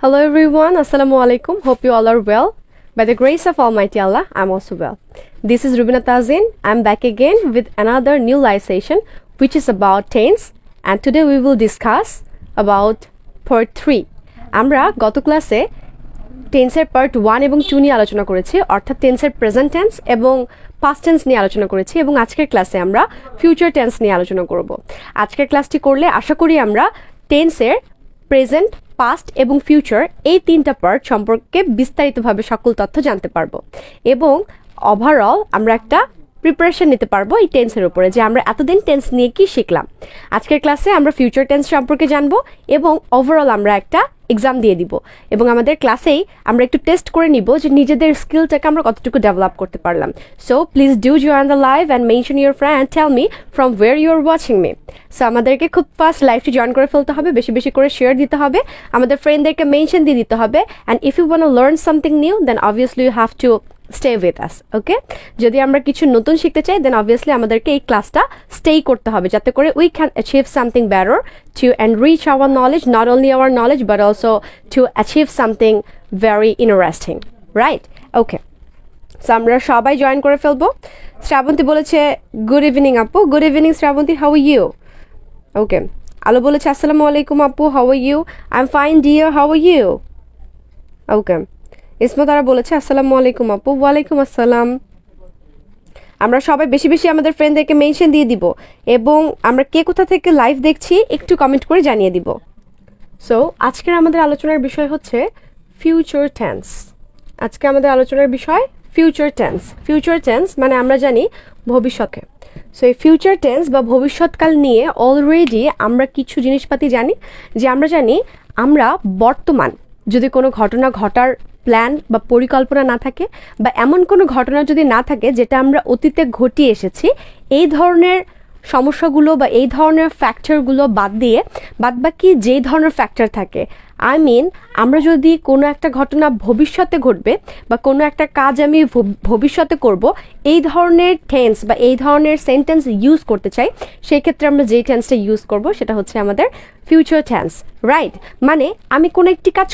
Hello everyone, Assalamu alaikum. Hope you all are well. By the grace of Almighty Allah, I'm also well. This is Rubina Tazin. I'm back again with another new live session which is about tense, and today we will discuss about part 3. আমরা গত ক্লাসে টেন্সের part 1 এবং 2 নিয়ে আলোচনা করেছি, অর্থাৎ টেন্সের প্রেজেন্ট টেন্স এবং পাস্ট টেন্স নিয়ে আলোচনা করেছি, এবং আজকের ক্লাসে আমরা ফিউচার টেন্স নিয়ে আলোচনা করব। আজকের ক্লাসটি করলে আশা করি আমরা টেন্সের প্রেজেন্ট, পাস্ট এবং ফিউচার এই তিনটা পার্ট সম্পর্কে বিস্তারিতভাবে সকল তথ্য জানতে পারবো, এবং ওভারঅল আমরা একটা প্রিপারেশন নিতে পারবো এই টেন্সের উপরে, যে আমরা এতদিন টেন্স নিয়ে কি শিখলাম। আজকের ক্লাসে আমরা ফিউচার টেন্স সম্পর্কে জানবো এবং ওভারঅল আমরা একটা এক্সাম দিয়ে দিব, এবং আমাদের ক্লাসেই আমরা একটু টেস্ট করে নিব যে নিজেদের স্কিলটাকে আমরা কতটুকু ডেভেলপ করতে পারলাম। So please do join the live and mention your friend and tell me from where you are watching me. So আমাদেরকে খুব ফাস্ট লাইভটি জয়েন করে ফেলতে হবে, বেশি বেশি করে শেয়ার দিতে হবে, আমাদের ফ্রেন্ডদেরকে মেনশন দিয়ে দিতে হবে, and if you want to learn something new then obviously you have to stay with us. Okay, যদি আমরা কিছু নতুন শিখতে চাই দেন অবভিয়াসলি আমাদেরকে এই ক্লাসটা স্টে করতে হবে, যাতে করে we can achieve something better to enrich our knowledge, not only our knowledge but also to achieve something very interesting, right? Okay, so আমরা সবাই জয়েন করে ফেলবো। শ্রাবন্তী বলেছে গুড ইভিনিং আপু। Good evening Srabanti, how are you? Okay, Alo বলেছে আসসালামু আলাইকুম আপু, how are you? I am fine dear, how are you? Okay, Ismatara বলেছে আসসালামু আলাইকুম আপু। ওয়ালাইকুম আসসালাম। আমরা সবাই বেশি বেশি আমাদের ফ্রেন্ডদেরকে মেনশন দিয়ে দিব, এবং আমরা কে কোথা থেকে লাইভ দেখছি একটু কমেন্ট করে জানিয়ে দিব। সো আজকের আমাদের আলোচনার বিষয় হচ্ছে ফিউচার টেন্স। আজকে আমাদের আলোচনার বিষয় ফিউচার টেন্স। ফিউচার টেন্স মানে আমরা জানি ভবিষ্যৎকে। সো এই ফিউচার টেন্স বা ভবিষ্যৎকাল নিয়ে অলরেডি আমরা কিছু জিনিসপাতি জানি, যে আমরা জানি আমরা বর্তমান যদি কোনো ঘটনা ঘটার প্ল্যান বা পরিকল্পনা না থাকে, বা এমন কোনো ঘটনা যদি না থাকে যেটা আমরা অতীতে ঘটিয়ে এসেছি, এই ধরনের সমস্যাগুলো বা এই ধরনের ফ্যাক্টরগুলো বাদ দিয়ে বাদবাকি যেই ধরনের ফ্যাক্টর থাকে, আই মিন আমরা যদি কোনো একটা ঘটনা ভবিষ্যতে ঘটবে বা কোনো একটা কাজ আমি ভবিষ্যতে করব, এই ধরনের টেন্স বা এই ধরনের সেন্টেন্স ইউজ করতে চাই, সেই ক্ষেত্রে আমরা যেই টেন্সটা ইউজ করব সেটা হচ্ছে আমাদের ফিউচার টেন্স, রাইট? মানে আমি কোনো একটি কাজ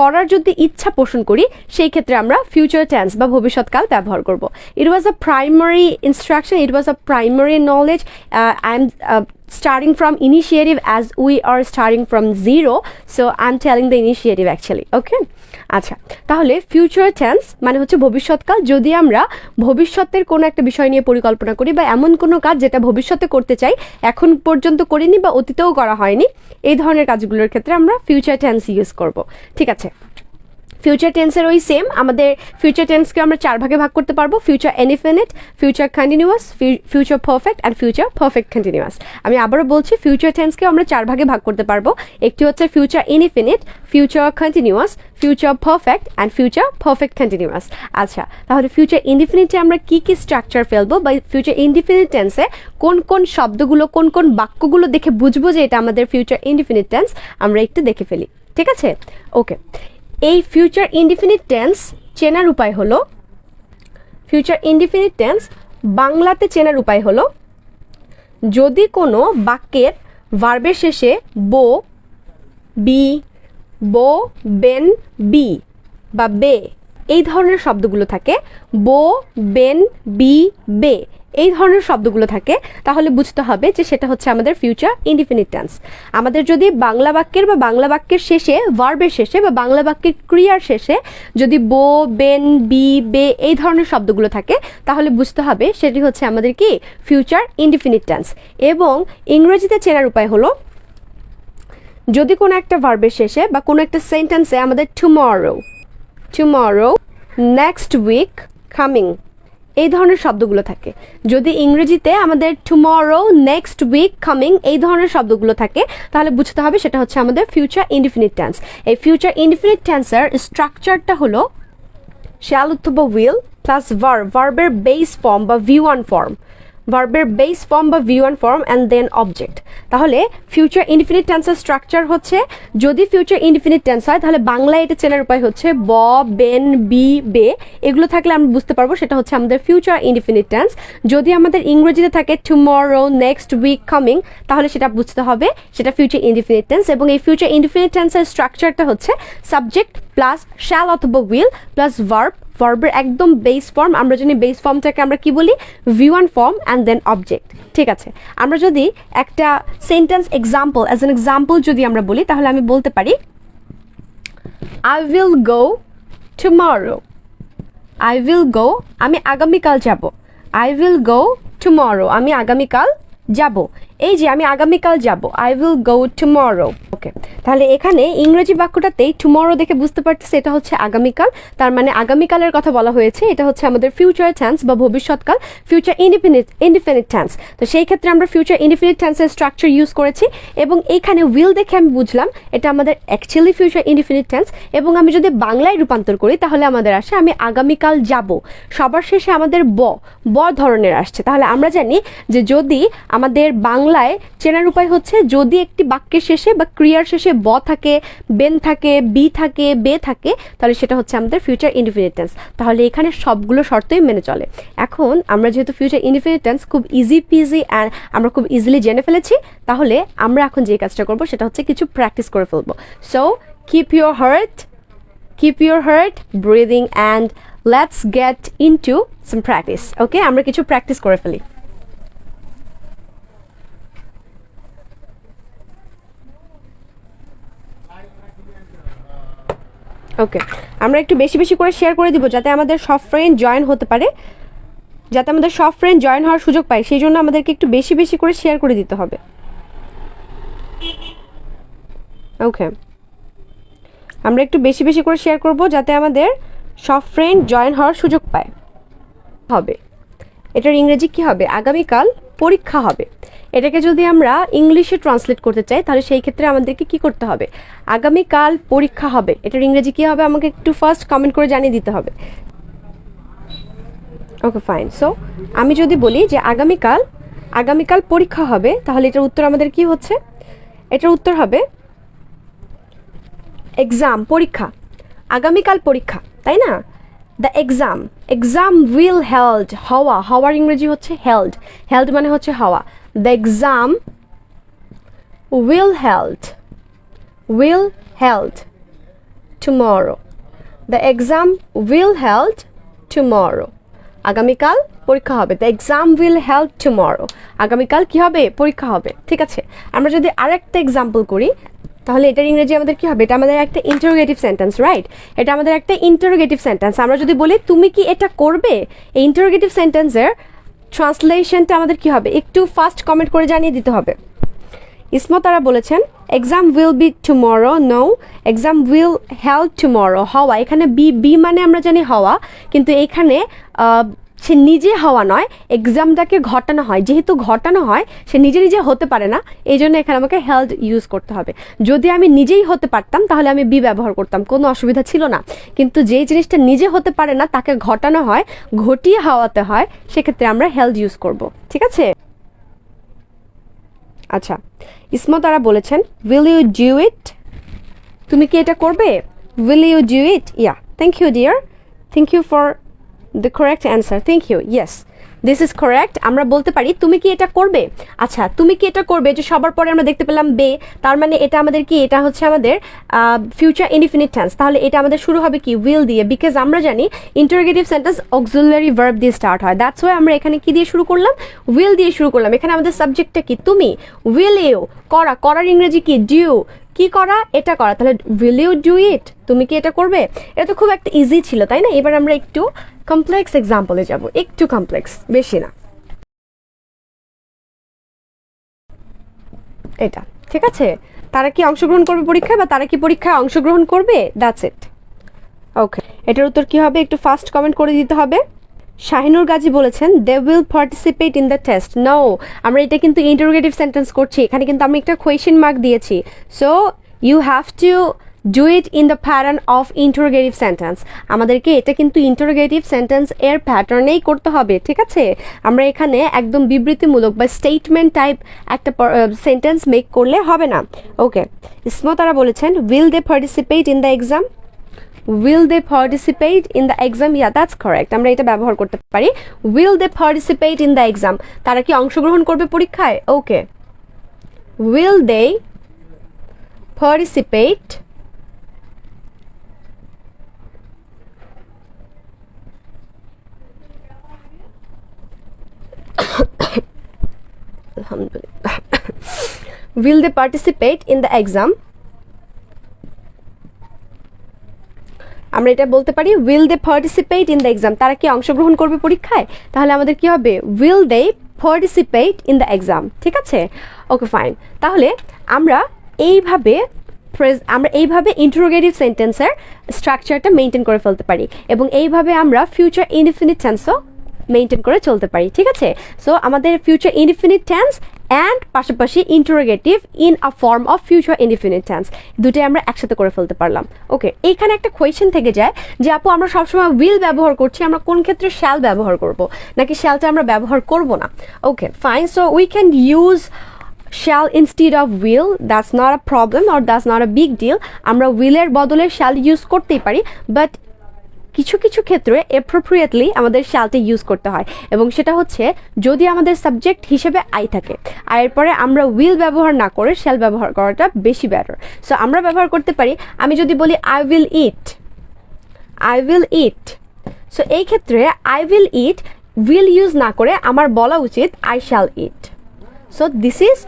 করার যদি ইচ্ছা পোষণ করি, সেই ক্ষেত্রে আমরা ফিউচার টেন্স বা ভবিষ্যৎকাল ব্যবহার করব। It was a primary instruction, it was a primary knowledge. I am starting from initiative as we are starting from zero, so I'm telling the initiative actually. Okay, আচ্ছা, তাহলে ফিউচার টেন্স মানে হচ্ছে ভবিষ্যৎকাল। যদি আমরা ভবিষ্যতের কোনো একটা বিষয় নিয়ে পরিকল্পনা করি বা এমন কোনো কাজ যেটা ভবিষ্যতে করতে চাই, এখন পর্যন্ত করিনি বা অতীতেও করা হয়নি, এই ধরনের কাজগুলোর ক্ষেত্রে আমরা ফিউচার টেন্স ইউজ করব। ঠিক আছে, ফিউচার টেন্সের ওই সেম আমাদের ফিউচার টেন্সকে আমরা 4 ভাগে ভাগ করতে পারবো: future indefinite, future continuous, future perfect and future perfect continuous. আমি আবারও বলছি, ফিউচার টেন্সকে আমরা 4 ভাগে ভাগ করতে পারবো। একটি হচ্ছে future indefinite, future continuous, future perfect and future perfect continuous. আচ্ছা, তাহলে ফিউচার ইনডিফিনিটে আমরা কি কি স্ট্রাকচার ফেলবো, বা ফিউচার ইনডিফিনিট টেন্সে কোন কোন শব্দগুলো, কোন কোন বাক্যগুলো দেখে বুঝবো যে এটা আমাদের ফিউচার ইনডিফিনিট টেন্স, আমরা একটু দেখে ফেলি। ঠিক আছে, ওকে। এই ফিউচার ইনডিফিনিট টেন্স চেনার উপায় হলো, ফিউচার ইনডিফিনিট টেন্স বাংলাতে চেনার উপায় হলো, যদি কোনো বাক্যের ভার্বের শেষে বো, বি, বো, বেন, বি বা বে এই ধরনের শব্দগুলো থাকে, বো, বেন, বি, বে এই ধরনের শব্দগুলো থাকে, তাহলে বুঝতে হবে যে সেটা হচ্ছে আমাদের ফিউচার ইনডিফিনিট টেন্স। আমাদের যদি বাংলা বাক্যের বা বাংলা বাক্যের শেষে, ভার্বের শেষে বা বাংলা বাক্যের ক্রিয়ার শেষে যদি বো, বেন, বি, বে এই ধরনের শব্দগুলো থাকে, তাহলে বুঝতে হবে সেটি হচ্ছে আমাদের কি ফিউচার ইনডিফিনিট টেন্স। এবং ইংরেজিতে চেনার উপায় হলো, যদি কোনো একটা ভার্বের শেষে বা কোনো একটা সেন্টেন্সে আমাদের টুমরো, নেক্সট উইক, কামিং এই ধরনের শব্দগুলো থাকে, যদি ইংরেজিতে আমাদের টুমরো, নেক্সট উইক, কামিং এই ধরনের শব্দগুলো থাকে, তাহলে বুঝতে হবে সেটা হচ্ছে আমাদের ফিউচার ইনডিফিনিট টেন্স। এই ফিউচার ইনডিফিনিট টেন্সের স্ট্রাকচারটা হলো শ্যাল অথবা উইল প্লাস ভার্বের বেস ফর্ম বা V1 ফর্ম, ভার্বের বেস ফর্ম বা V1 form and then object. তাহলে ফিউচার ইনডিফিনিট টেন্সের স্ট্রাকচার হচ্ছে, যদি ফিউচার ইনডিফিনিট টেন্স হয় তাহলে বাংলায় এটা চেনার উপায় হচ্ছে ব, বেন, বি, বে এগুলো থাকলে আমরা বুঝতে পারবো সেটা হচ্ছে আমাদের ফিউচার ইনডিফিনিট টেন্স। যদি আমাদের ইংরেজিতে থাকে টুমরো, নেক্সট উইক, কামিং, তাহলে সেটা বুঝতে হবে সেটা ফিউচার ইনডিফিনিট টেন্স। এবং এই ফিউচার ইনডিফিনিট টেন্সের স্ট্রাকচারটা হচ্ছে সাবজেক্ট প্লাস শ্যাল অথবা উইল প্লাস ভার্ব, ভার্বের একদম বেস ফর্ম, আমরা জানি বেস ফর্মটাকে আমরা কি বলি, V1 form and then object. ঠিক আছে, আমরা যদি একটা sentence example, as an example যদি আমরা বলি তাহলে আমি বলতে পারি I will go tomorrow. I will go, আমি আগামীকাল যাব। আই উইল গো টুমরো, আমি আগামীকাল যাব। এই যে আমি আগামীকাল যাব, আই উইল গো টুমরো। ওকে, তাহলে এখানে ইংরেজি বাক্যটাতেই টুমরো দেখে বুঝতে পারতেছে এটা হচ্ছে আগামীকাল, তার মানে আগামীকালের কথা বলা হয়েছে, এটা হচ্ছে আমাদের ফিউচার টেন্স বা ভবিষ্যৎকাল, ফিউচার ইনডিফিনিট টেন্স। তো সেই ক্ষেত্রে আমরা ফিউচার ইনডিফিনিট টেন্সের স্ট্রাকচার ইউজ করেছি এবং এইখানে উইল দেখে আমি বুঝলাম এটা আমাদের অ্যাকচুয়ালি ফিউচার ইনডিফিনিট টেন্স। এবং আমি যদি বাংলায় রূপান্তর করি তাহলে আমাদের আসে আমি আগামীকাল যাব, সবার শেষে আমাদের ব ধরনের আসছে। তাহলে আমরা জানি যে যদি আমাদের বাংলায় চেনার উপায় হচ্ছে যদি একটি বাক্যের শেষে বা ক্রিয়ার শেষে ব থাকে, বেন থাকে, বি থাকে, বে থাকে, তাহলে সেটা হচ্ছে আমাদের ফিউচার ইনডিফিনিট টেন্স। তাহলে এখানে সবগুলো শর্তই মেনে চলে। এখন আমরা যেহেতু ফিউচার ইনডিফিনিট টেন্স খুব ইজি পিজি অ্যান্ড আমরা খুব ইজিলি জেনে ফেলেছি, তাহলে আমরা এখন যে কাজটা করবো সেটা হচ্ছে কিছু প্র্যাকটিস করে ফেলবো। So keep your heart breathing and let's get into some practice. Okay, আমরা কিছু প্র্যাকটিস করে ফেলি। ওকে, আমরা একটু বেশি বেশি করে শেয়ার করে দিব যাতে আমাদের সব ফ্রেন্ড জয়েন হতে পারে, যাতে আমাদের সব ফ্রেন্ড জয়েন হওয়ার সুযোগ পায়, সেই জন্য আমাদেরকে একটু বেশি বেশি করে শেয়ার করে দিতে হবে। ওকে, আমরা একটু বেশি বেশি করে শেয়ার করব যাতে আমাদের সব ফ্রেন্ড জয়েন হওয়ার সুযোগ পায়। হবে এটার ইংরেজি কি হবে, আগামীকাল পরীক্ষা হবে। এটাকে যদি আমরা ইংলিশে ট্রান্সলেট করতে চাই তাহলে সেই ক্ষেত্রে আমাদেরকে কি করতে হবে, আগামীকাল পরীক্ষা হবে, এটার ইংরেজি কি হবে আমাকে একটু ফার্স্ট কমেন্ট করে জানিয়ে দিতে হবে। Okay fine. সো আমি যদি বলি যে আগামীকাল পরীক্ষা হবে, তাহলে এটার উত্তর আমাদের কি হচ্ছে, এটার উত্তর হবে এক্সাম, পরীক্ষা, আগামীকাল পরীক্ষা, তাই না? দ্য এক্সাম উইল হেল্ড, হওয়ার ইংরেজি হচ্ছে হেল্ড মানে হচ্ছে হওয়া। The exam will held tomorrow. The exam will held tomorrow. আগামীকাল পরীক্ষা হবে। The exam will held tomorrow, আগামীকাল কি হবে, পরীক্ষা হবে। ঠিক আছে, আমরা যদি আরেকটা এক্সাম্পল করি তাহলে এটার ইংরেজি আমাদের কি হবে, এটা আমাদের একটা ইন্টারোগেটিভ সেন্টেন্স, রাইট? এটা আমাদের একটা ইন্টারোগেটিভ সেন্টেন্স। আমরা যদি বলি তুমি কি এটা করবে, এই ইন্টারোগেটিভ সেন্টেন্সের ট্রান্সলেশনটা আমাদের কি হবে, একটু ফার্স্ট কমেন্ট করে জানিয়ে দিতে হবে। ইসমত তারা বলেছেন exam will be tomorrow, no exam will held tomorrow. হওয়া, এখানে বি মানে আমরা জানি হওয়া, কিন্তু এখানে সে নিজে হওয়া নয়, এক্সামটাকে ঘটানো হয়। যেহেতু ঘটানো হয় সে নিজে নিজে হতে পারে না, এই জন্য এখানে আমাকে হেল্ড ইউজ করতে হবে। যদি আমি নিজেই হতে পারতাম তাহলে আমি বি ব্যবহার করতাম, কোনো অসুবিধা ছিল না। কিন্তু যেই জিনিসটা নিজে হতে পারে না তাকে ঘটানো হয়, ঘটিয়ে হওয়াতে হয়, সেক্ষেত্রে আমরা হেল্ড ইউজ করব। ঠিক আছে? আচ্ছা, ইসমত তারা বলেছেন উইল ইউ ডু ইট, তুমি কি এটা করবে, will you do it? Yeah, thank you dear, thank you for the correct answer, thank you, yes this is correct. আমরা বলতে পারি তুমি কি এটা করবে। আচ্ছা, তুমি কি এটা করবে, যে সবার পরে আমরা দেখতে পেলাম বে, তার মানে এটা আমাদের কি, এটা হচ্ছে আমাদের ফিউচার ইনডিফিনিট টেন্স। তাহলে এটা আমাদের শুরু হবে কি, উইল দিয়ে, বিকজ আমরা জানি ইন্টারোগেটিভ সেন্টেন্স অক্সিলারি ভার্ব দিয়ে স্টার্ট হয়। দ্যাটস ওয়াই আমরা এখানে কি দিয়ে শুরু করলাম, উইল দিয়ে শুরু করলাম। এখানে আমাদের সাবজেক্টটা কি, তুমি, উইল ইউ, করার ইংরেজি কি, ডিউ, কি করা, এটা করা। তাহলে উইল ইউ ডু ইট, তুমি কি এটা করবে। এটা তো খুব একটা ইজি ছিল, তাই না? এবার আমরা একটু কমপ্লেক্স এক্সাম্পলে যাব, একটু কমপ্লেক্স, বেশি না। এটা ঠিক আছে, তারা কি অংশগ্রহণ করবে পরীক্ষায়, বা তারা কি পরীক্ষায় অংশগ্রহণ করবে, দ্যাটস ইট। ওকে, এটার উত্তর কি হবে, একটু ফার্স্ট কমেন্ট করে দিতে হবে। শাহিনুর গাজী বলেছেন they will participate in the test, no আমরা এটা কিন্তু ইন্টারোগেটিভ সেন্টেন্স করছি, এখানে কিন্তু আমি একটা কোয়েশ্চেন মার্ক দিয়েছি। So you have to do it in the pattern of interrogative sentence. আমাদেরকে এটা কিন্তু ইন্টারোগেটিভ সেন্টেন্স এর প্যাটার্নেই করতে হবে, ঠিক আছে? আমরা এখানে একদম বিবৃতিমূলক বা স্টেটমেন্ট টাইপ একটা সেন্টেন্স মেক করলে হবে না। ওকে, স্মতারা বলেছেন will they participate in the exam. Will they participate in the exam, yeah that's correct. আমরা এটা ব্যবহার করতে পারি, will they participate in the exam. তারা কি অংশগ্রহণ করবে পরীক্ষায়? ওকে, will they participate alhamdulillah will they participate in the exam? আমরা এটা বলতে পারি will they participate in the exam, তারা কি অংশগ্রহণ করবে পরীক্ষায়? তাহলে আমাদের কি হবে? will they participate in the exam, ঠিক আছে? Okay fine. তাহলে আমরা এইভাবে ইন্টারোগেটিভ সেন্টেন্সের স্ট্রাকচারটা মেনটেন করে ফেলতে পারি এবং এইভাবে আমরা ফিউচার ইনডিফিনিট টেন্সও মেনটেন করে চলতে পারি, ঠিক আছে? সো আমাদের ফিউচার ইনডিফিনিট টেন্স অ্যান্ড পাশাপাশি interrogative in a form of future indefinite tense দুটোই আমরা একসাথে করে ফেলতে পারলাম। ওকে, এইখানে একটা কোয়েশ্চেন থেকে যায় যে আপু আমরা সবসময় উইল ব্যবহার করছি, আমরা কোন ক্ষেত্রে শ্যাল ব্যবহার করব নাকি শ্যালটা আমরা ব্যবহার করব না? Okay fine, so we can use shall instead of will, that's not a problem or that's not a big deal. আমরা will এর বদলে shall ইউজ করতেই পারি, বাট কিছু কিছু ক্ষেত্রে অ্যাপ্রোপ্রিয়েটলি আমাদের শ্যালটা ইউজ করতে হয় এবং সেটা হচ্ছে যদি আমাদের সাবজেক্ট হিসেবে আই থাকে, আয়ের পরে আমরা উইল ব্যবহার না করে শ্যাল ব্যবহার করাটা বেশি বেটার। সো আমরা ব্যবহার করতে পারি, আমি যদি বলি আই উইল ইট, সো এই ক্ষেত্রে I will it will use না করে আমার বলা উচিত I shall eat. So this is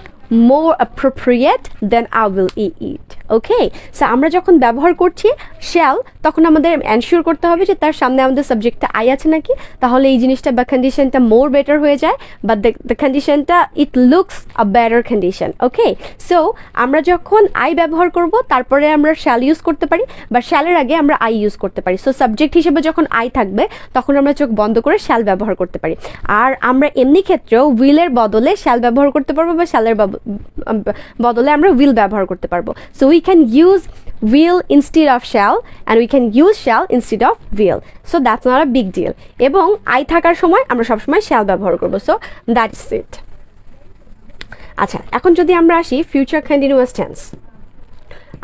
more appropriate than I will eat. Okay, so আমরা যখন ব্যবহার করছি শ্যাল তখন আমাদের এনশিওর করতে হবে যে তার সামনে আমাদের সাবজেক্টটা আই আছে নাকি, তাহলে এই জিনিসটা বা কন্ডিশনটা মোর বেটার হয়ে যায় বা দ্য কন্ডিশনটা it looks a better condition. Okay, so আমরা যখন আই ব্যবহার করব তারপরে আমরা শ্যাল ইউজ করতে পারি বা শ্যালের আগে আমরা আই ইউজ করতে পারি। সো সাবজেক্ট হিসেবে যখন আই থাকবে তখন আমরা চোখ বন্ধ করে শ্যাল ব্যবহার করতে পারি। আর আমরা এমনি ক্ষেত্রেও উইলের বদলে শ্যাল ব্যবহার করতে পারবো বা শ্যালের বদলে আমরা উইল ব্যবহার করতে পারবো। So we can use will instead of shall and we can use shall instead of will, so that's not a big deal. এবং আই থাকার সময় আমরা সবসময় shall ব্যবহার করব, so that's it. আচ্ছা, এখন যদি আমরা আসি ফিউচার কন্টিনিউয়াস টেন্স,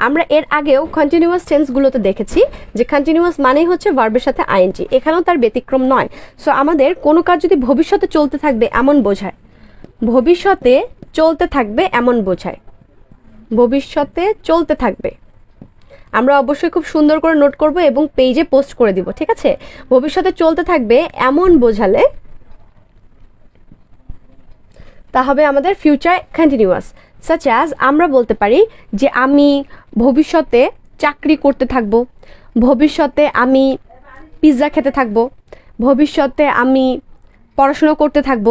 আমরা এর আগেও কন্টিনিউয়াস টেন্সগুলোতে দেখেছি যে কন্টিনিউয়াস মানেই হচ্ছে ভার্বের সাথে আইএনজি, এখানেও তার ব্যতিক্রম নয়। সো আমাদের কোনো কাজ যদি ভবিষ্যতে চলতে থাকবে এমন বোঝায়, ভবিষ্যতে চলতে থাকবে এমন বোঝায়, ভবিষ্যতে চলতে থাকবে, আমরা অবশ্যই খুব সুন্দর করে নোট করব এবং পেজে পোস্ট করে দিব, ঠিক আছে? ভবিষ্যতে চলতে থাকবে এমন বোঝালে তা হবে আমাদের ফিউচার কন্টিনিউয়াস। সাচ অ্যাজ আমরা বলতে পারি যে আমি ভবিষ্যতে চাকরি করতে থাকব, ভবিষ্যতে আমি পিৎজা খেতে থাকব, ভবিষ্যতে আমি পড়াশোনা করতে থাকব।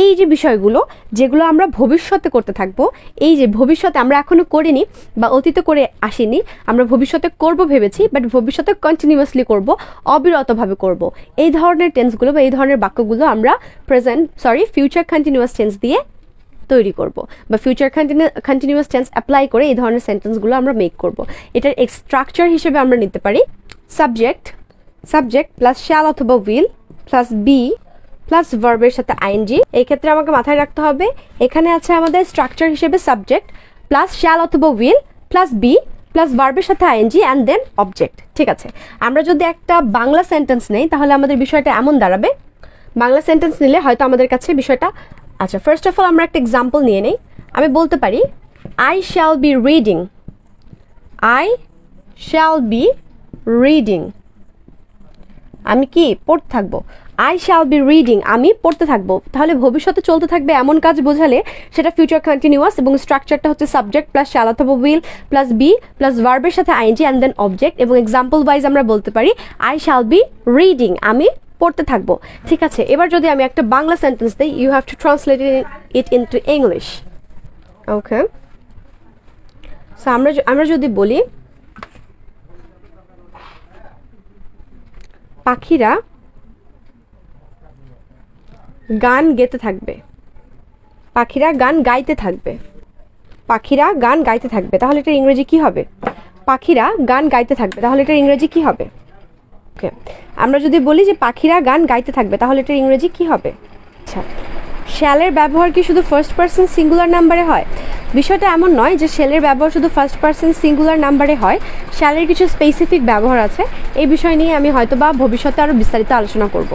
এই যে বিষয়গুলো যেগুলো আমরা ভবিষ্যতে করতে থাকবো, এই যে ভবিষ্যতে আমরা এখনো করিনি বা অতীতে করে আসিনি, আমরা ভবিষ্যতে করব ভেবেছি বাট ভবিষ্যতে কন্টিনিউয়াসলি করব, অবিরতভাবে করব, এই ধরনের টেন্সগুলো বা এই ধরনের বাক্যগুলো আমরা ফিউচার কন্টিনিউয়াস টেন্স দিয়ে তৈরি করব বা ফিউচার কন্টিনিউয়াস টেন্স অ্যাপ্লাই করে এই ধরনের সেন্টেন্সগুলো আমরা মেক করব। এটার স্ট্রাকচার হিসেবে আমরা নিতে পারি সাবজেক্ট প্লাস শ্যাল অথবা উইল প্লাস বি প্লাস ভার্বের সাথে আইএনজি। এই ক্ষেত্রে আমাকে মাথায় রাখতে হবে এখানে আছে আমাদের স্ট্রাকচার হিসেবে সাবজেক্ট প্লাস শ্যাল অথবা উইল প্লাস বি প্লাস ভার্বের সাথে আইএনজি অ্যান্ড দেন অবজেক্ট, ঠিক আছে? আমরা যদি একটা বাংলা সেন্টেন্স নেই তাহলে আমাদের বিষয়টা এমন দাঁড়াবে, বাংলা সেন্টেন্স নিলে হয়তো আমাদের কাছে বিষয়টা, আচ্ছা ফার্স্ট অফ অল আমরা একটা এক্সাম্পল নিয়ে নেই। আমি বলতে পারি আই শ্যাল বি রিডিং, আমি কি পড়তে থাকবো, আই শ্যাল বি রিডিং, আমি পড়তে থাকবো। তাহলে ভবিষ্যতে চলতে থাকবে এমন কাজ বোঝালে সেটা ফিউচার কন্টিনিউয়াস এবং স্ট্রাকচারটা হচ্ছে সাবজেক্ট প্লাস শ্যাল অথবা উইল প্লাস বি প্লাস ভার্বের সাথে আইএনজি অ্যান্ড দেন অবজেক্ট এবং এক্সাম্পল ওয়াইজ আমরা বলতে পারি আই শ্যাল বি রিডিং, আমি পড়তে থাকবো, ঠিক আছে? এবার যদি আমি একটা বাংলা সেন্টেন্স দিই, you have to translate it into English. Okay, so আমরা যদি বলি পাখিরা গান গেতে থাকবে, পাখিরা গান গাইতে থাকবে, পাখিরা গান গাইতে থাকবে, তাহলে এটা ইংরেজি কি হবে? পাখিরা গান গাইতে থাকবে, তাহলে এটার ইংরেজি কি হবে? ওকে, আমরা যদি বলি যে পাখিরা গান গাইতে থাকবে, তাহলে এটার ইংরেজি কি হবে? আচ্ছা, শ্যালের ব্যবহার কি শুধু ফার্স্ট পারসন সিঙ্গুলার নাম্বারে হয়? বিষয়টা এমন নয় যে শ্যালের ব্যবহার শুধু ফার্স্ট পারসন সিঙ্গুলার নাম্বারে হয়। শ্যালের কিছু স্পেসিফিক ব্যবহার আছে, এই বিষয় নিয়ে আমি হয়তো বা ভবিষ্যতে আরও বিস্তারিত আলোচনা করব।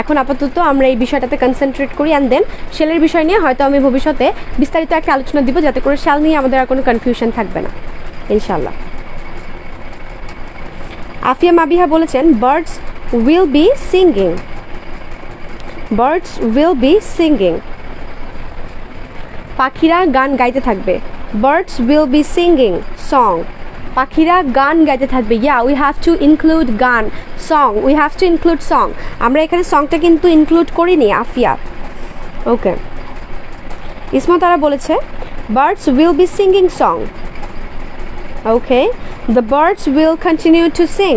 এখন আপাতত আমরা এই বিষয়টাতে কনসেন্ট্রেট করি, অ্যান্ড দেন শ্যালের বিষয় নিয়ে হয়তো আমি ভবিষ্যতে বিস্তারিত একটা আলোচনা দিব, যাতে করে শ্যাল নিয়ে আমাদের আর কোনো কনফিউশন থাকবে না, ইনশাল্লাহ। আফিয়া মাবিহা বলেছেন birds will be singing. Birds will be singing, পাখিরা গান গাইতে থাকবে। Birds will be singing song, পাখিরা গান গাইতে থাকবে। ইয়া, উই হ্যাভ টু ইনক্লুড গান, song, we have two include song. আমরা এখানে সংটা কিন্তু ইনক্লুড করিনি আফিয়া। ওকে, ইসমা তারা বলেছে birds will be singing song. Okay, the birds will continue to sing.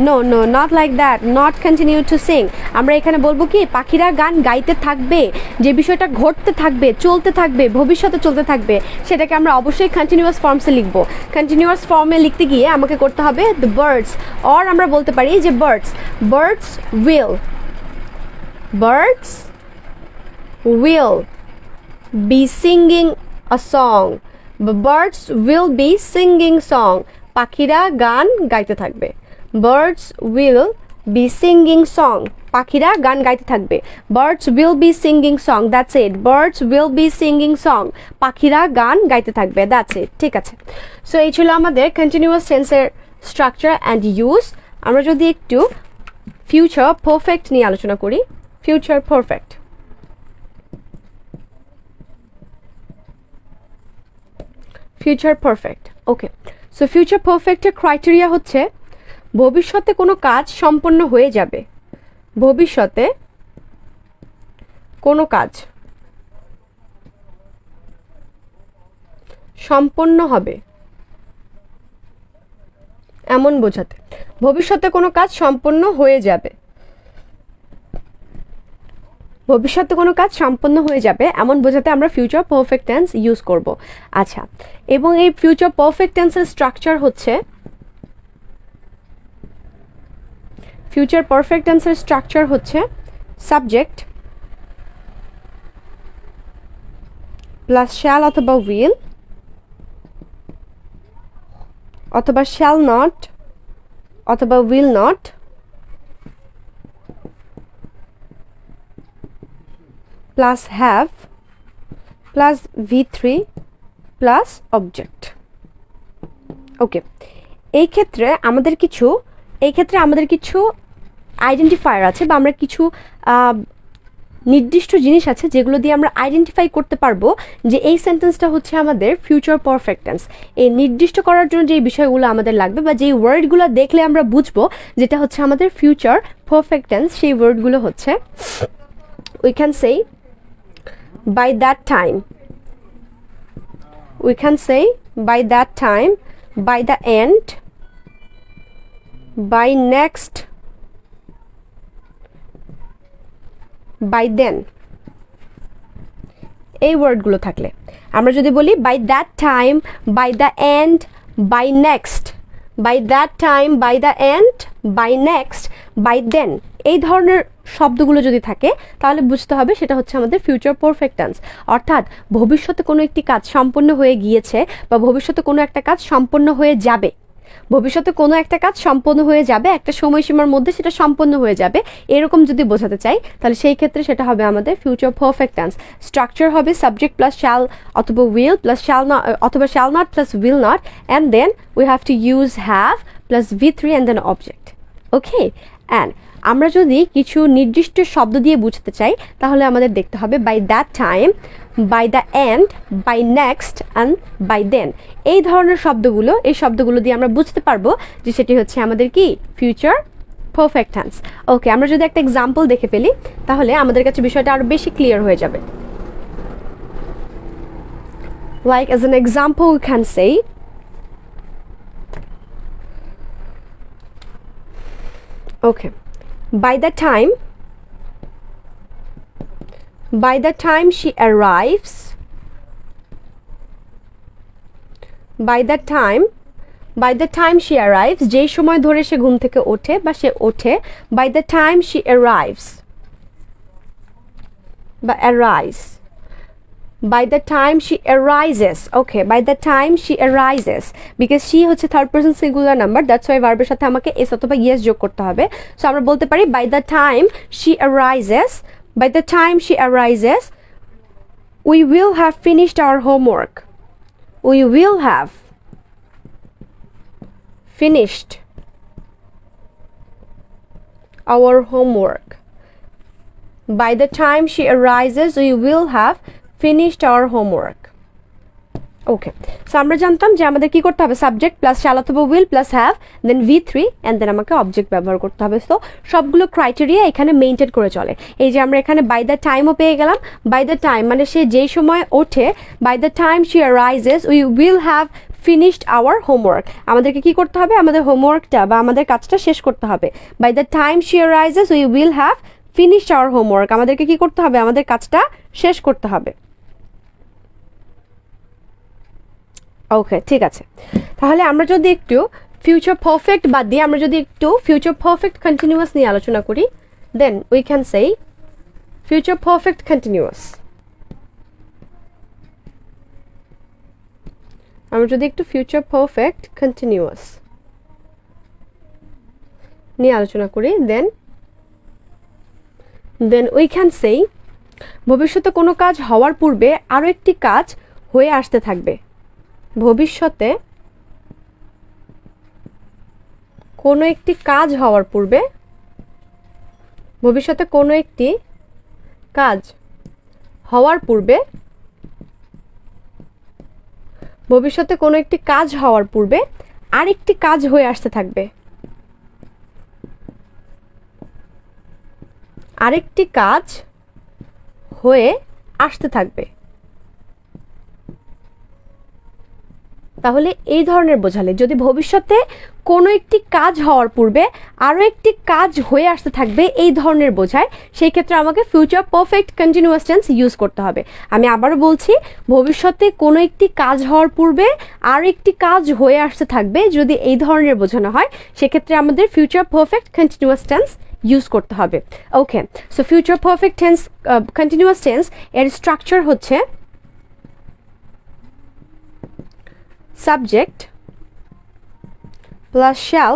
No no, not like that, not continue to sing. আমরা এখানে বলবো কি পাখিরা গান গাইতে থাকবে, যে বিষয়টা ঘটতে থাকবে, চলতে থাকবে, ভবিষ্যতে চলতে থাকবে, সেটাকে আমরা অবশ্যই কন্টিনিউয়াস ফর্মসে লিখব। কন্টিনিউয়াস ফর্মে লিখতে গিয়ে আমাকে করতে হবে দ্য বার্ডস, অর আমরা বলতে পারি যে birds, birds will, birds will be singing a song. Birds will be singing song, পাখিরা গান গাইতে থাকবে। Birds will be singing song, পাখিরা গান গাইতে থাকবে। Birds will be singing song, that's it. Birds will be singing song, পাখিরা গান গাইতে থাকবে, দ্যাটস ইট। ঠিক আছে, সো এই ছিল আমাদের কন্টিনিউয়াস টেন্সের স্ট্রাকচার অ্যান্ড ইউজ। আমরা যদি একটু ফিউচার পারফেক্ট নিয়ে আলোচনা করি, ফিউচার পারফেক্ট। ফিউচার পারফেক্ট, ওকে। সো ফিউচার পারফেক্টের ক্রাইটেরিয়া হচ্ছে ভবিষ্যতে কোনো কাজ সম্পন্ন হয়ে যাবে, ভবিষ্যতে কোনো কাজ সম্পন্ন হবে এমন বোঝাতে। ভবিষ্যতে কোনো কাজ সম্পন্ন হয়ে যাবে, ভবিষ্যতে কোনো কাজ সম্পন্ন হয়ে যাবে এমন বোঝাতে আমরা ফিউচার পারফেক্ট টেন্স ইউজ করব। আচ্ছা, এবং এই ফিউচার পারফেক্ট টেন্সের স্ট্রাকচার হচ্ছে, ফিউচার পারফেক্ট টেন্সের স্ট্রাকচার হচ্ছে সাবজেক্ট প্লাস শ্যাল অথবা উইল অথবা শ্যাল নট অথবা will not plus have plus V3 plus object. Okay, এই ক্ষেত্রে আমাদের কিছু আইডেন্টিফায়ার আছে, বা আমরা কিছু নির্দিষ্ট জিনিস আছে যেগুলো দিয়ে আমরা আইডেন্টিফাই করতে পারবো যে এই সেন্টেন্সটা হচ্ছে আমাদের ফিউচার পারফেক্ট টেন্স। এই নির্দিষ্ট করার জন্য যে বিষয়গুলো আমাদের লাগবে, বা যেই ওয়ার্ডগুলো দেখলে আমরা বুঝবো যেটা হচ্ছে আমাদের ফিউচার পারফেক্ট টেন্স, সেই ওয়ার্ডগুলো হচ্ছে we can say by that time, we can say by that time, by the end, by next, by then। এই ওয়ার্ডগুলো থাকলে আমরা যদি বলি by that time, by the end, by next, by that time, by the end, by next, by then, এই ধরনের শব্দগুলো যদি থাকে তাহলে বুঝতে হবে সেটা হচ্ছে আমাদের ফিউচার পারফেক্ট টেন্স। অর্থাৎ ভবিষ্যতে কোনো একটি কাজ সম্পন্ন হয়ে গিয়েছে, বা ভবিষ্যতে কোনো একটা কাজ সম্পন্ন হয়ে যাবে, ভবিষ্যতে কোনো একটা কাজ সম্পন্ন হয়ে যাবে, একটা সময়সীমার মধ্যে সেটা সম্পন্ন হয়ে যাবে, এরকম যদি বোঝাতে চাই তাহলে সেই ক্ষেত্রে সেটা হবে আমাদের ফিউচার পারফেক্ট টেন্স। স্ট্রাকচার হবে সাবজেক্ট প্লাস শ্যাল অথবা উইল প্লাস শ্যাল নট অথবা shall not plus will not, and then we have to use have plus V3 and then object. Okay, and আমরা যদি কিছু নির্দিষ্ট শব্দ দিয়ে বুঝতে চাই তাহলে আমাদের দেখতে হবে by that time, by the end, by next and by then. এই ধরনের শব্দগুলো, এই শব্দগুলো দিয়ে আমরা বুঝতে পারবো যে সেটি হচ্ছে আমাদের কি ফিউচার পারফেক্ট টেন্স। ওকে, আমরা যদি একটা এক্সাম্পল দেখে ফেলি তাহলে আমাদের কাছে বিষয়টা আরো বেশি ক্লিয়ার হয়ে যাবে। Like as an example we can say okay, by the time she arrives, by the time by the time she arrives, যেই সময় ধরে সে ঘুম থেকে ওঠে বা সে ওঠে, by the time she arrives বা arise, by the time she arises, okay, by the time she arises, because she হচ্ছে third person singular number, that's why ভার্বের সাথে আমাকে এস অথবা ইয়েস যোগ করতে হবে। সো আমরা বলতে পারি by the time she arises, by the time she arises we will have finished our homework, we will have finished our homework, by the time she arises we will have finished our homework. Okay, so আমরা জানতাম যে আমাদের কি করতে হবে, subject plus shall অথবা will plus have, then V3 and then আমাকে object ব্যবহার করতে হবে। সো সবগুলো ক্রাইটেরিয়া এখানে মেইনটেন করে চলে। এই যে আমরা এখানে বাই দ্য টাইমও পেয়ে গেলাম, বাই দ্য টাইম মানে সে যেই সময় ওঠে, by the time she arises we will have finished our homework, আমাদেরকে কি করতে হবে, আমাদের হোমওয়ার্কটা বা আমাদের কাজটা শেষ করতে হবে। By the time she arises we will have finished our homework, আমাদেরকে কি করতে হবে, আমাদের কাজটা শেষ করতে হবে। ওকে, ঠিক আছে। তাহলে আমরা যদি একটু ফিউচার পারফেক্ট বাদ দিয়ে আমরা যদি একটু ফিউচার পারফেক্ট কন্টিনিউয়াস নিয়ে আলোচনা করি, then we can say future perfect continuous. আমরা যদি একটু ফিউচার পারফেক্ট কন্টিনিউয়াস নিয়ে আলোচনা করি, দেন উই ক্যান সে ভবিষ্যতে কোনো কাজ হওয়ার পূর্বে আরও একটি কাজ হয়ে আসতে থাকবে, ভবিষ্যতে কোনো একটি কাজ হওয়ার পূর্বে, ভবিষ্যতে কোনো একটি কাজ হওয়ার পূর্বে, ভবিষ্যতে কোনো একটি কাজ হওয়ার পূর্বে আরেকটি কাজ হয়ে আসতে থাকবে, আরেকটি কাজ হয়ে আসতে থাকবে। তাহলে এই ধরনের বোঝালে যদি ভবিষ্যতে কোনো একটি কাজ হওয়ার পূর্বে আরও একটি কাজ হয়ে আসতে থাকবে এই ধরনের বোঝায়, সেই ক্ষেত্রে আমাকে future perfect continuous tense use করতে হবে। আমি আবারও বলছি, ভবিষ্যতে কোনো একটি কাজ হওয়ার পূর্বে আরও একটি কাজ হয়ে আসতে থাকবে, যদি এই ধরনের বোঝানো হয় সেক্ষেত্রে আমাদের future perfect continuous tense use করতে হবে। Okay, so future perfect tense continuous tense এর স্ট্রাকচার হচ্ছে সাবজেক্ট প্লাস শ্যাল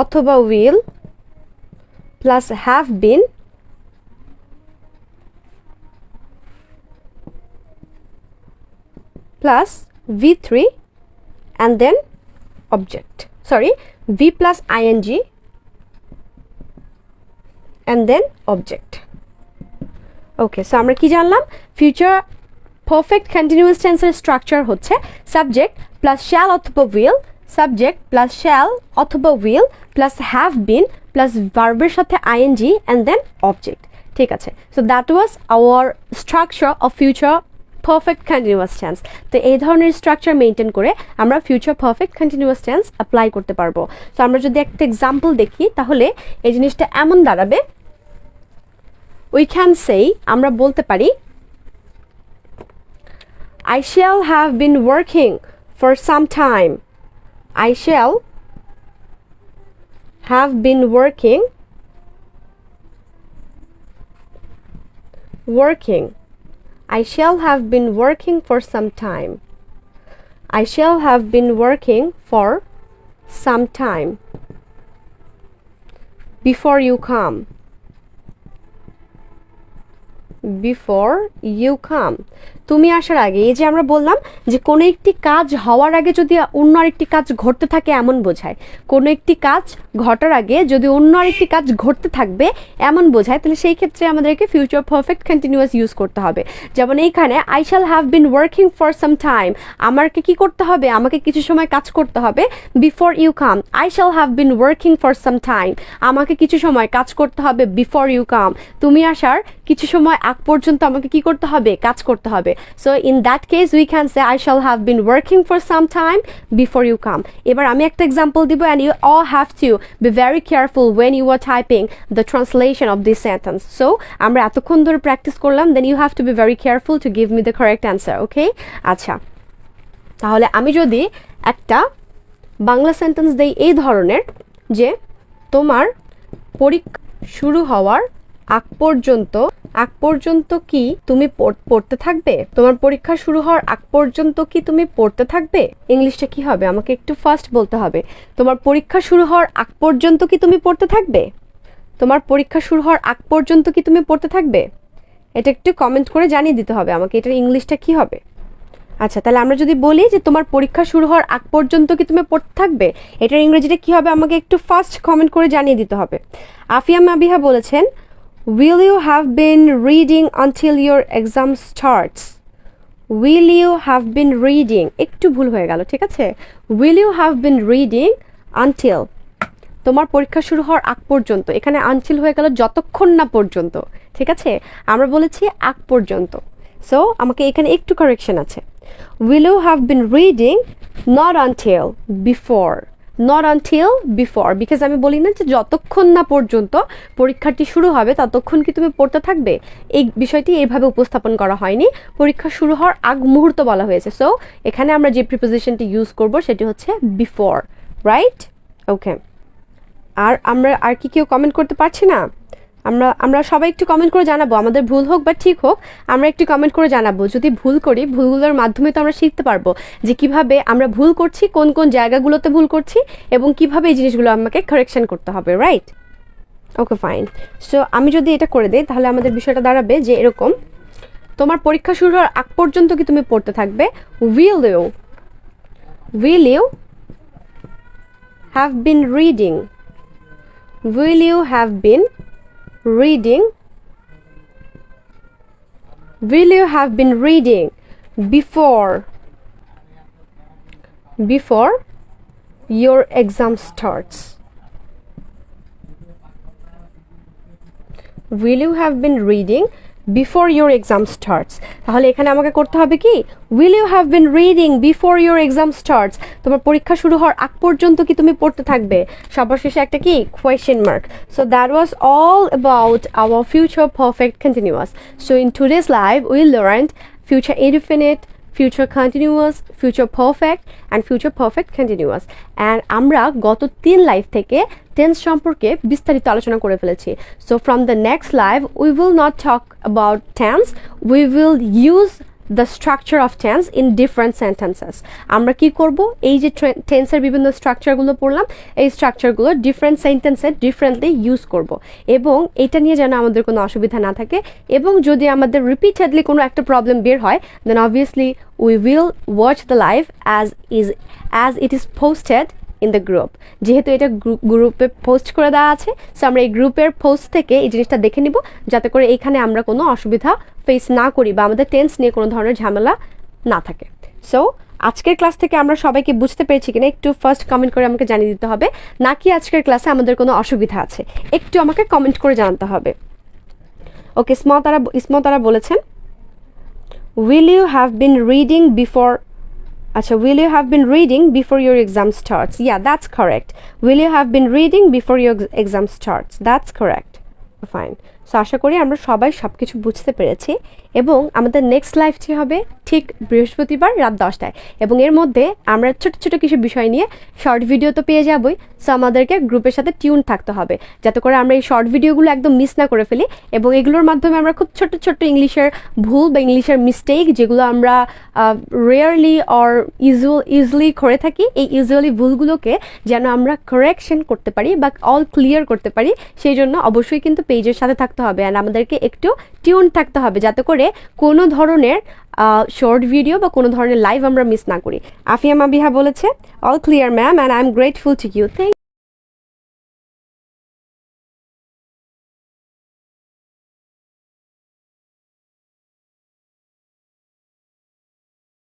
অথবা will plus have been plus V3 and then object, sorry, V plus ing and then object. Okay, so আমরা কি জানলাম, future perfect continuous টেন্সের structure হচ্ছে subject plus shall অথবা will, subject plus shall অথবা will plus have been plus ভার্বের সাথে ING and then object. ঠিক আছে, so that was our structure of future perfect continuous tense. তো এই ধরনের স্ট্রাকচার মেনটেন করে আমরা future perfect continuous tense apply করতে পারবো। সো আমরা যদি একটা এক্সাম্পল দেখি তাহলে এই জিনিসটা এমন দাঁড়াবে, উই ক্যান সে, আমরা বলতে পারি I shall have been working for some time. I shall have been working I shall have been working for some time. I shall have been working for some time before you come. Before you come, তুমি আসার আগে। এই যে আমরা বললাম যে কোনো একটি কাজ হওয়ার আগে যদি অন্য আরেকটি কাজ ঘটতে থাকে এমন বোঝায়, কোনো একটি কাজ ঘটার আগে যদি অন্য আরেকটি কাজ ঘটতে থাকবে এমন বোঝায়, তাহলে সেই ক্ষেত্রে আমাদেরকে ফিউচার পারফেক্ট কন্টিনিউয়াস ইউজ করতে হবে। যেমন এইখানে I shall have been working for some time, আমাকে কি করতে হবে, আমাকে কিছু সময় কাজ করতে হবে। Before you come, I shall have been working for some time, আমাকে কিছু সময় কাজ করতে হবে। বিফোর ইউ কাম, তুমি আসার কিছু সময় আগ পর্যন্ত আমাকে কি করতে হবে, কাজ করতে হবে। So in that case we can say I shall have been working for some time before you come. এবার আমি একটা এক্সাম্পল দিব and you all have to be very careful when you are typing the translation of this sentence. So আমরা এতক্ষণ ধরে practice করলাম, then you have to be very careful to give me the correct answer, okay? আচ্ছা, তাহলে আমি যদি একটা Bangla sentence দেই এই ধরনের যে তোমার পরীক্ষা শুরু হওয়ার আগ পর্যন্ত কি তুমি পড়তে থাকবে? তোমার পরীক্ষা শুরু হওয়ার আগ পর্যন্ত কি তুমি পড়তে থাকবে? ইংলিশটা কি হবে আমাকে একটু ফাস্ট বলতে হবে। তোমার পরীক্ষা শুরু হওয়ার আগ পর্যন্ত কি তুমি পড়তে থাকবে? তোমার পরীক্ষা শুরু হওয়ার আগ পর্যন্ত কি তুমি পড়তে থাকবে? এটা একটু কমেন্ট করে জানিয়ে দিতে হবে আমাকে এটার ইংলিশটা কি হবে। আচ্ছা, তাহলে আমরা যদি বলি যে তোমার পরীক্ষা শুরু হওয়ার আগ পর্যন্ত কি তুমি পড়তে থাকবে, এটার ইংরেজিটা কি হবে আমাকে একটু ফার্স্ট কমেন্ট করে জানিয়ে দিতে হবে। আফিয়া মাবিহা বলেছেন, will you have been reading until your exam starts? will you have been reading, একটু ভুল হয়ে গেল, ঠিক আছে, will you have been reading until, তোমার পরীক্ষা শুরু হওয়ার আগ পর্যন্ত, এখানে আনটিল হয়ে গেল যতক্ষণ না পর্যন্ত, ঠিক আছে, আমরা বলেছি আগ পর্যন্ত। সো আমাকে এখানে একটু কারেকশন আছে, will you have been reading not until, before, not until before, because আমি বলি না যে যতক্ষণ না পর্যন্ত পরীক্ষাটি শুরু হবে ততক্ষণ কি তুমি পড়তে থাকবে, এই বিষয়টি এইভাবে উপস্থাপন করা হয়নি, পরীক্ষা শুরু হওয়ার আগ মুহূর্ত বলা হয়েছে। সো এখানে আমরা যে প্রিপোজিশনটি ইউজ করব সেটি হচ্ছে বিফোর, রাইট? ওকে, আর আমরা আর কি কেউ কমেন্ট করতে পারছি না? আমরা সবাই একটু কমেন্ট করে জানাবো, আমাদের ভুল হোক বা ঠিক হোক আমরা একটু কমেন্ট করে জানাবো। যদি ভুল করি, ভুলগুলোর মাধ্যমে তো আমরা শিখতে পারবো যে কিভাবে আমরা ভুল করছি, কোন কোন জায়গাগুলোতে ভুল করছি এবং কিভাবে এই জিনিসগুলো আমাকে কারেকশন করতে হবে, রাইট? ওকে, ফাইন। সো আমি যদি এটা করে দিই তাহলে আমাদের বিষয়টা দাঁড়াবে যে এরকম, তোমার পরীক্ষা শুরু হওয়ার আগ পর্যন্ত কি তুমি পড়তে থাকবে? will you have been reading, will you have been reading, will you have been reading before your exam starts? will you have been reading before your exam starts? তাহলে এখানে আমাকে করতে হবে কি, will you have been reading before your exam starts, তোমার পরীক্ষা শুরু হওয়ার আগ পর্যন্ত কি তুমি পড়তে থাকবে, সবার শেষে একটা কি question mark. So that was all about our future perfect continuous. So in today's live we learned future indefinite, future continuous, future perfect and future perfect continuous. and আমরা গত 3 লাইভ থেকে টেন্স সম্পর্কে বিস্তারিত আলোচনা করে ফেলেছি। So from the next live we will not talk about tense, we will use the structure of tense in different sentences. আমরা কি করব, এই যে টেন্সের বিভিন্ন স্ট্রাকচারগুলো পড়লাম, এই স্ট্রাকচারগুলো ডিফারেন্ট সেন্টেন্সে ডিফারেন্টলি ইউজ করব এবং এটা নিয়ে যেন আমাদের কোনো অসুবিধা না থাকে, এবং যদি আমাদের রিপিটেডলি কোনো একটা প্রবলেম বের হয় then obviously we will watch the live as it is posted in the group. যেহেতু এটা গ্রুপে পোস্ট করে দেওয়া আছে, সো আমরা এই গ্রুপের পোস্ট থেকে এই জিনিসটা দেখে নিব যাতে করে এখানে আমরা কোনো অসুবিধা ফেস না করি বা আমাদের টেন্স নিয়ে কোনো ধরনের ঝামেলা না থাকে। সো আজকের ক্লাস থেকে আমরা সবাইকে বুঝতে পেরেছি কিনা একটু ফার্স্ট কমেন্ট করে আমাকে জানিয়ে দিতে হবে, নাকি আজকের ক্লাসে আমাদের কোনো অসুবিধা আছে একটু আমাকে কমেন্ট করে জানাতে হবে। ওকে, স্মতারা বলেছেন will you have been reading before, আচ্ছা, will you have been reading before your exam starts? Yeah, that's correct. will you have been reading before your exam starts? That's correct. Fine. So আশা করি আমরা সবাই সব কিছু বুঝতে পেরেছি এবং আমাদের নেক্সট লাইভটি হবে ঠিক বৃহস্পতিবার রাত 10টায় এবং এর মধ্যে আমরা ছোট ছোট কিছু বিষয় নিয়ে শর্ট ভিডিও তো পেয়ে যাবই। সো আমাদেরকে গ্রুপের সাথে টিউন থাকতে হবে যাতে করে আমরা এই শর্ট ভিডিওগুলো একদম মিস না করে ফেলি এবং এগুলোর মাধ্যমে আমরা খুব ছোট ছোট ইংলিশের ভুল বা ইংলিশের মিস্টেক যেগুলো আমরা রেয়ারলি অর ইউজুয়ালি করে থাকি, এই ইউজুয়ালি ভুলগুলোকে যেন আমরা কারেকশন করতে পারি বা অল ক্লিয়ার করতে পারি, সেই জন্য অবশ্যই কিন্তু পেজের সাথে থাকতে হবে আর আমাদেরকে একটু টিউন থাকতে হবে যাতে করে কোনো ধরনের শর্ট ভিডিও বা কোনো ধরনের লাইভ আমরা মিস না করি। আফিয়া মাবিহা বলেছে all clear ma'am and I am grateful to you. Thank